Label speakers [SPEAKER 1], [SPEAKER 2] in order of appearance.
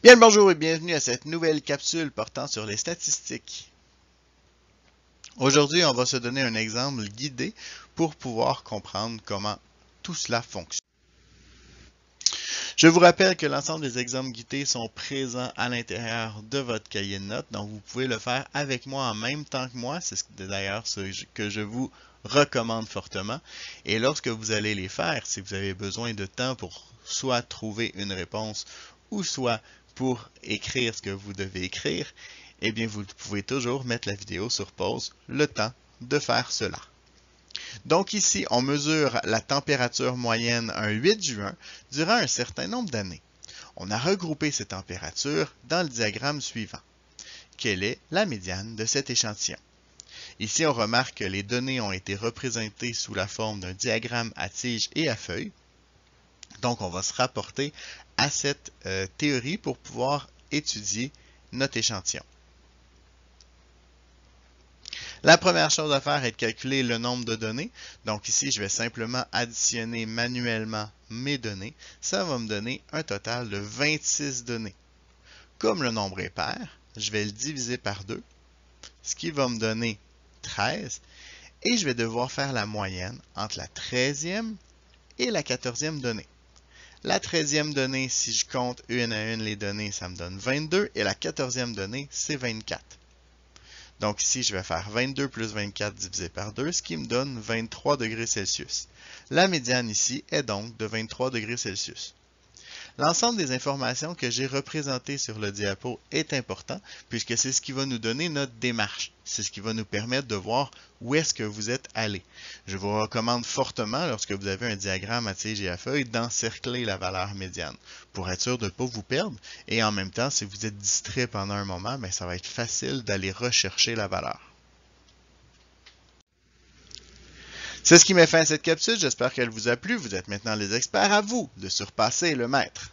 [SPEAKER 1] Bien le bonjour et bienvenue à cette nouvelle capsule portant sur les statistiques. Aujourd'hui, on va se donner un exemple guidé pour pouvoir comprendre comment tout cela fonctionne. Je vous rappelle que l'ensemble des exemples guidés sont présents à l'intérieur de votre cahier de notes, donc vous pouvez le faire avec moi en même temps que moi. C'est d'ailleurs ce que je vous recommande fortement. Et lorsque vous allez les faire, si vous avez besoin de temps pour soit trouver une réponse ou soit pour écrire ce que vous devez écrire, eh bien vous pouvez toujours mettre la vidéo sur pause le temps de faire cela. Donc ici, on mesure la température moyenne un 8 juin durant un certain nombre d'années. On a regroupé ces températures dans le diagramme suivant. Quelle est la médiane de cet échantillon? Ici, on remarque que les données ont été représentées sous la forme d'un diagramme à tige et à feuille. Donc, on va se rapporter à cette théorie pour pouvoir étudier notre échantillon. La première chose à faire est de calculer le nombre de données. Donc ici, je vais simplement additionner manuellement mes données. Ça va me donner un total de 26 données. Comme le nombre est pair, je vais le diviser par 2, ce qui va me donner 13. Et je vais devoir faire la moyenne entre la 13e et la 14e donnée. La 13e donnée, si je compte une à une les données, ça me donne 22. Et la 14e donnée, c'est 24. Donc ici, je vais faire 22 plus 24 divisé par 2, ce qui me donne 23 degrés Celsius. La médiane ici est donc de 23 degrés Celsius. L'ensemble des informations que j'ai représentées sur le diapo est important puisque c'est ce qui va nous donner notre démarche. C'est ce qui va nous permettre de voir où est-ce que vous êtes allé. Je vous recommande fortement, lorsque vous avez un diagramme à tige et à feuille, d'encercler la valeur médiane pour être sûr de ne pas vous perdre. Et en même temps, si vous êtes distrait pendant un moment, bien, ça va être facile d'aller rechercher la valeur. C'est ce qui met fin à cette capsule. J'espère qu'elle vous a plu. Vous êtes maintenant les experts. À vous de surpasser le maître.